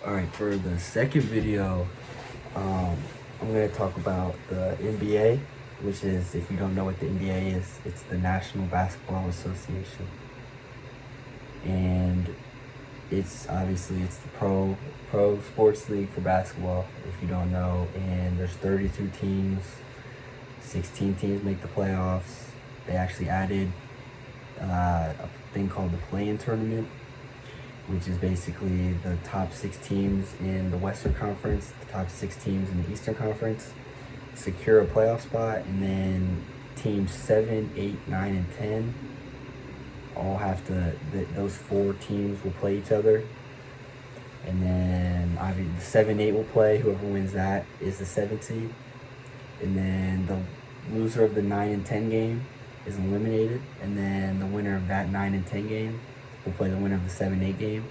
Alright, for the second video, I'm going to talk about the NBA, which is, if you don't know what the NBA is, it's the National Basketball Association. And it's the pro sports league for basketball, if you don't know. And there's 32 teams, 16 teams make the playoffs. They actually added a thing called the play-in tournament, which is basically the top 6 teams in the Western Conference, the top 6 teams in the Eastern Conference secure a playoff spot, and then teams 7, 8, 9, and 10 all have to, those 4 teams will play each other. And then obviously the 7, 8 will play, whoever wins that is the 7th seed. And then the loser of the 9 and 10 game is eliminated, and then the winner of that 9 and 10 game will play the winner of the 7, 8 game.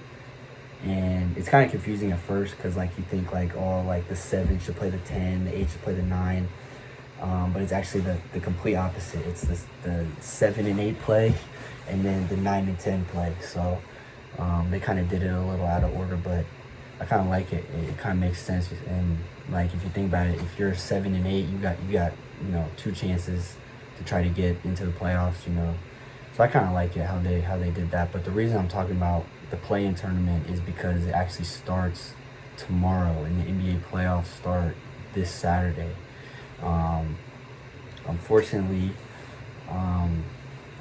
And it's kind of confusing at first because you think the 7 should play the 10, the 8 should play the 9, but it's actually the complete opposite. It's the 7 and 8 play, and then the 9 and 10 play. So they kind of did it a little out of order, but I kind of like it. It kind of makes sense. And if you think about it, if you're 7 and 8, you got 2 chances to try to get into the playoffs. So I kind of like it how they did that. But the reason I'm talking about the play-in tournament is because it actually starts tomorrow, and the NBA playoffs start this Saturday. Unfortunately, I'm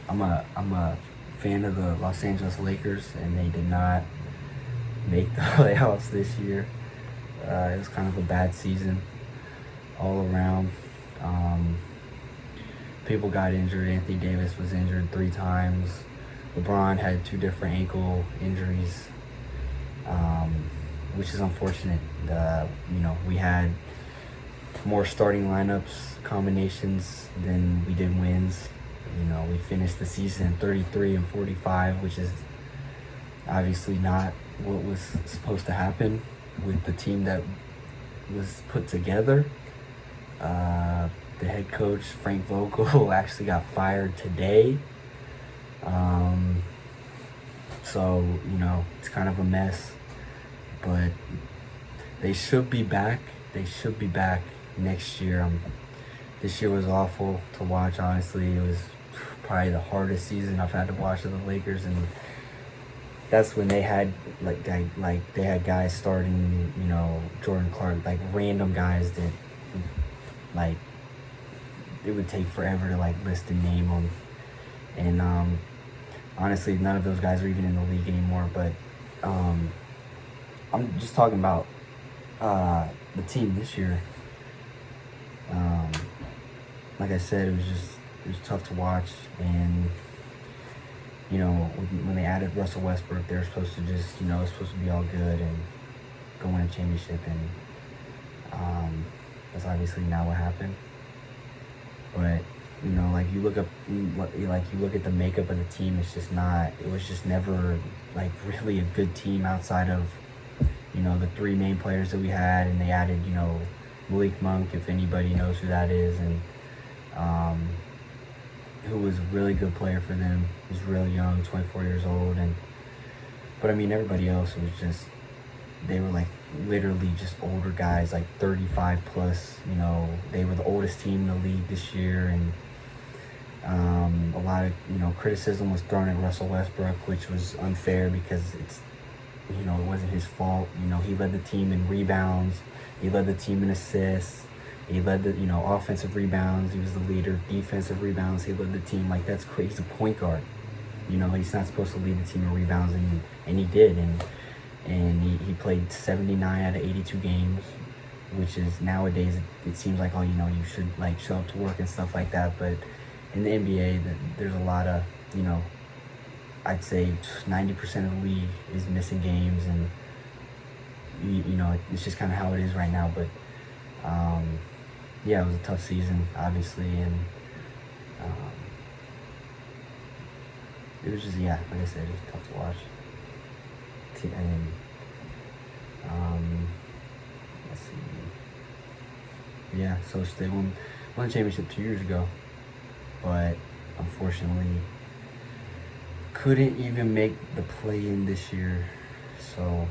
a fan of the Los Angeles Lakers, and they did not make the playoffs this year. It was kind of a bad season all around. People got injured. Anthony Davis was injured 3 times. LeBron had 2 different ankle injuries, which is unfortunate. We had more starting lineups combinations than we did wins. We finished the season 33-45, which is obviously not what was supposed to happen with the team that was put together. The head coach, Frank Vogel, actually got fired today. So, it's kind of a mess. But they should be back. They should be back next year. This year was awful to watch, honestly. It was probably the hardest season I've had to watch of the Lakers, and that's when they had they had guys starting, Jordan Clark, random guys that it would take forever to list and name them. And honestly, none of those guys are even in the league anymore. But I'm just talking about the team this year. Like I said, it was tough to watch. And when they added Russell Westbrook, they were supposed to just, it was supposed to be all good and go win a championship. And that's obviously not what happened. But you look at the makeup of the team, it was just never really a good team outside of the 3 main players that we had. And they added Malik Monk, if anybody knows who that is, and who was a really good player for them. He was really young, 24 years old. But everybody else was just, they were literally just older guys, 35 plus. They were the oldest team in the league this year. And a lot of criticism was thrown at Russell Westbrook, which was unfair because it wasn't his fault. He led the team in rebounds, he led the team in assists, he led the offensive rebounds, he was the leader. Defensive rebounds, he led the team. That's crazy. He's a point guard. He's not supposed to lead the team in rebounds, and he did. And he played 79 out of 82 games, which is nowadays it seems like, you should show up to work and stuff like that. But in the NBA, there's a lot of, I'd say 90% of the league is missing games, and it's just kind of how it is right now. But yeah, it was a tough season, obviously, and it was just, like I said, it was tough to watch. And let's see. Yeah, so they won the championship 2 years ago, but unfortunately couldn't even make the play-in this year. So